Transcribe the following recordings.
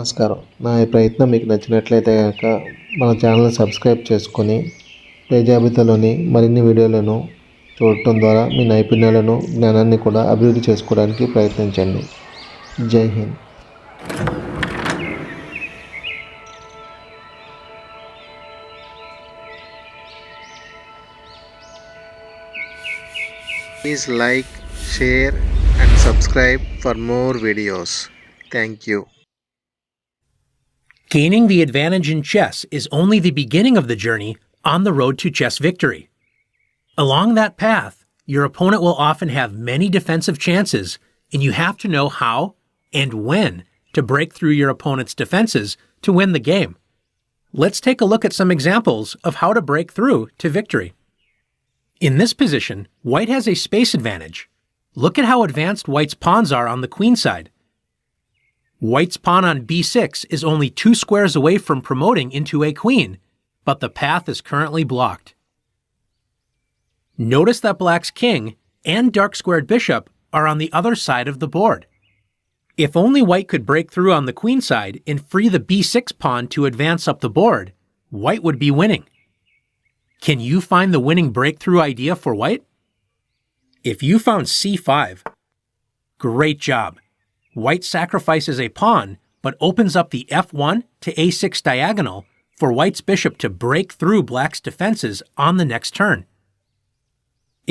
నమస్కారం. నా ఈ ప్రయత్నం మీకు నచ్చినట్లయితే గనక మన ఛానల్ని సబ్స్క్రైబ్ చేసుకొని పై జాబితాలోని మరిన్ని వీడియోలను చూడటం ద్వారా మీ నైపుణ్యాలను, జ్ఞానాన్ని కూడా అభివృద్ధి చేసుకోవడానికి ప్రయత్నించండి. జై Hind. Please like, share and subscribe for more videos. Thank you. Gaining the advantage in chess is only the beginning of the journey on the road to chess victory. Along that path, your opponent will often have many defensive chances, and you have to know how and when to break through your opponent's defenses to win the game. Let's take a look at some examples of how to break through to victory. In this position, white has a space advantage. Look at how advanced white's pawns are on the queen side. White's pawn on b6 is only 2 squares away from promoting into a queen, but the path is currently blocked. Notice that black's king and dark-squared bishop are on the other side of the board. If only white could break through on the queen side and free the b6 pawn to advance up the board, white would be winning. Can you find the winning breakthrough idea for white? If you found c5, great job. White sacrifices a pawn, but opens up the f1 to a6 diagonal for white's bishop to break through black's defenses on the next turn.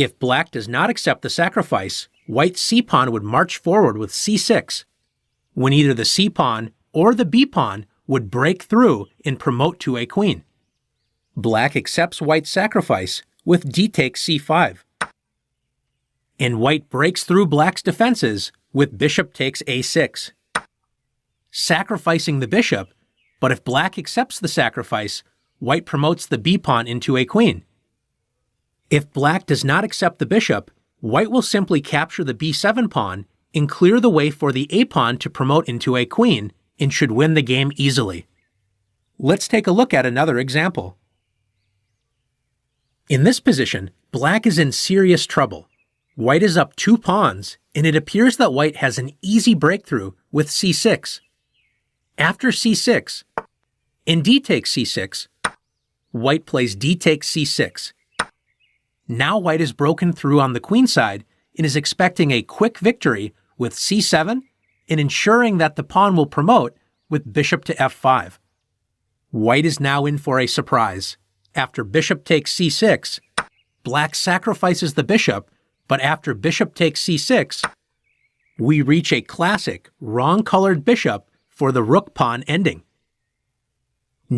If black does not accept the sacrifice, white's c-pawn would march forward with c6, when either the c-pawn or the b-pawn would break through and promote to a queen. Black accepts white's sacrifice with d takes c5. And white breaks through black's defenses with bishop takes a6, sacrificing the bishop, but if black accepts the sacrifice, white promotes the b-pawn into a queen. If black does not accept the bishop, white will simply capture the b7 pawn and clear the way for the a-pawn to promote into a queen and should win the game easily. Let's take a look at another example. In this position, black is in serious trouble. White is up 2 pawns, and it appears that white has an easy breakthrough with c6. After c6 and d takes c6, white plays d takes c6. Now white is broken through on the queen side and is expecting a quick victory with c7 and ensuring that the pawn will promote with bishop to f5. White is now in for a surprise. After bishop takes c6, black sacrifices the bishop, but after bishop takes c6, we reach a classic wrong-colored bishop for the rook-pawn ending.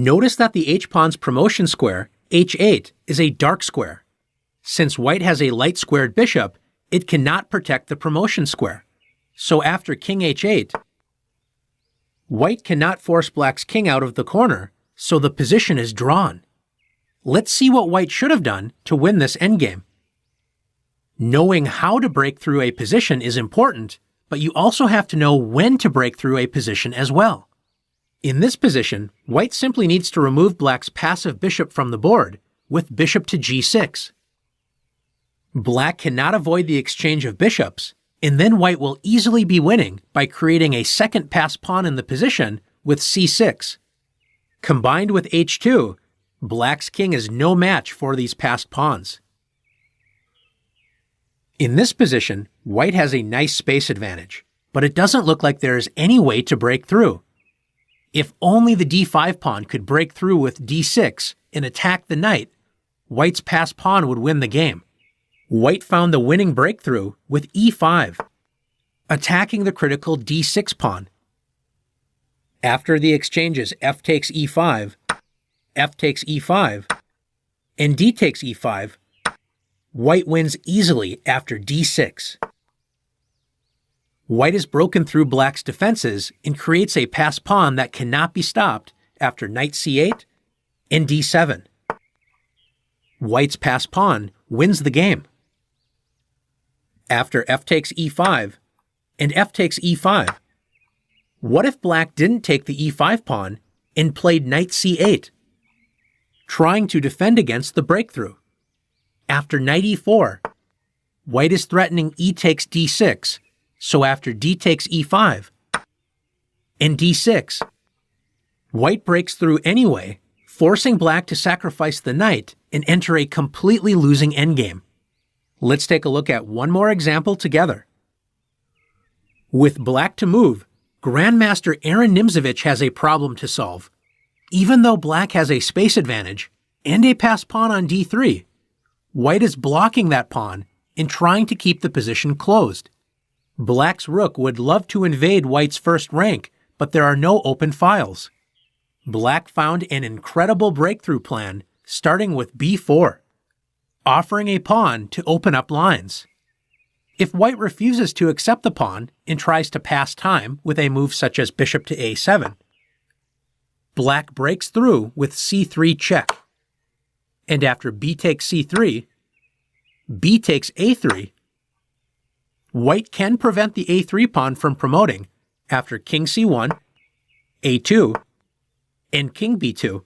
Notice that the h-pawn's promotion square, h8, is a dark square. Since white has a light-squared bishop, it cannot protect the promotion square. So after king h8, white cannot force black's king out of the corner, so the position is drawn. Let's see what white should have done to win this endgame. Knowing how to break through a position is important, but you also have to know when to break through a position as well. In this position, white simply needs to remove black's passive bishop from the board with bishop to g6. Black cannot avoid the exchange of bishops, and then white will easily be winning by creating a second passed pawn in the position with c6. Combined with h2, black's king is no match for these passed pawns. In this position, white has a nice space advantage, but it doesn't look like there is any way to break through. If only the d5 pawn could break through with d6 and attack the knight, white's passed pawn would win the game. White found the winning breakthrough with e5, attacking the critical d6 pawn. After the exchanges f takes e5, f takes e5, and d takes e5, white wins easily after d6. White has broken through black's defenses and creates a passed pawn that cannot be stopped after knight c8 and d7. White's passed pawn wins the game. After f takes e5 and f takes e5, what if black didn't take the e5 pawn and played knight c8, trying to defend against the breakthrough? After knight e4, white is threatening e takes d6, so after d takes e5 and d6, White breaks through anyway, forcing black to sacrifice the knight and enter a completely losing endgame. Let's take a look at one more example together. With black to move, Grandmaster Aaron Nimzovich has a problem to solve. Even though black has a space advantage and a passed pawn on d3, white is blocking that pawn and trying to keep the position closed. Black's rook would love to invade white's first rank, but there are no open files. Black found an incredible breakthrough plan, starting with b4, offering a pawn to open up lines. If white refuses to accept the pawn and tries to pass time with a move such as bishop to a7, black breaks through with c3 check. And after b takes c3, b takes a3, white can prevent the a3 pawn from promoting after king c1, a2, and king b2.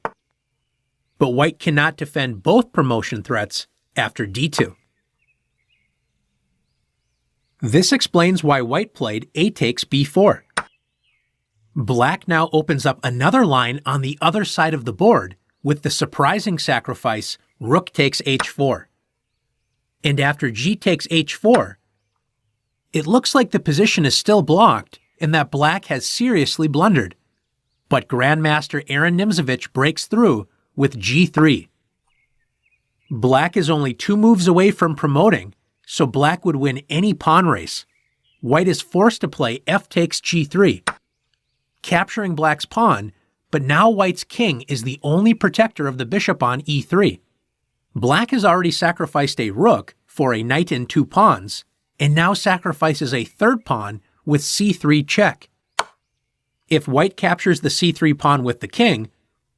But white cannot defend both promotion threats after d2. This explains why white played a takes b4. Black now opens up another line on the other side of the board with the surprising sacrifice rook takes h4. And after g takes h4, it looks like the position is still blocked and that black has seriously blundered. But Grandmaster Aaron Nimzovich breaks through with g3. Black is only 2 moves away from promoting, so black would win any pawn race. White is forced to play f takes g3, capturing black's pawn, but now white's king is the only protector of the bishop on e3. Black has already sacrificed a rook for a knight and 2 pawns, and now sacrifices a third pawn with c3 check. If white captures the c3 pawn with the king,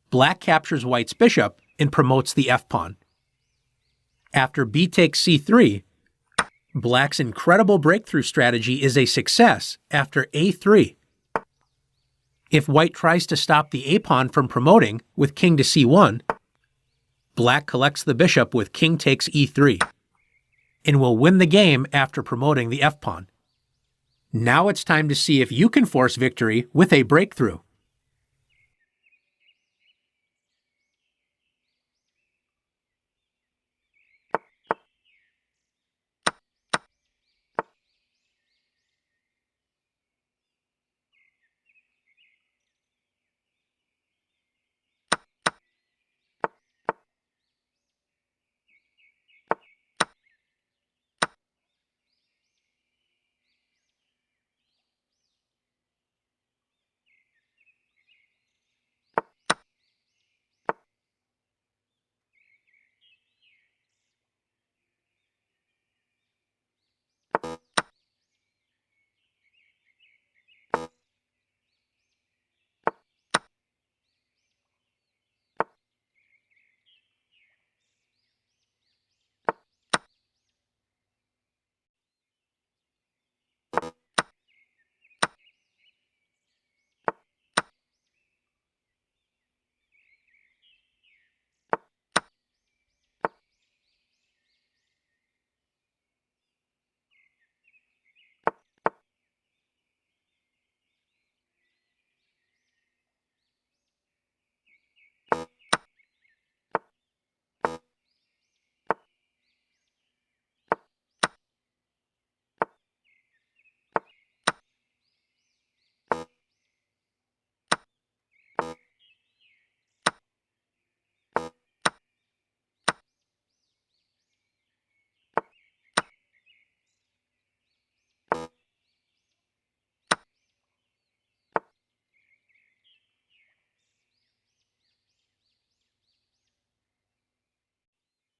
black captures white's bishop and promotes the f-pawn. After b takes c3, black's incredible breakthrough strategy is a success after a3. If white tries to stop the a-pawn from promoting with king to c1, black collects the bishop with king takes e3, and will win the game after promoting the f-pawn. Now it's time to see if you can force victory with a breakthrough.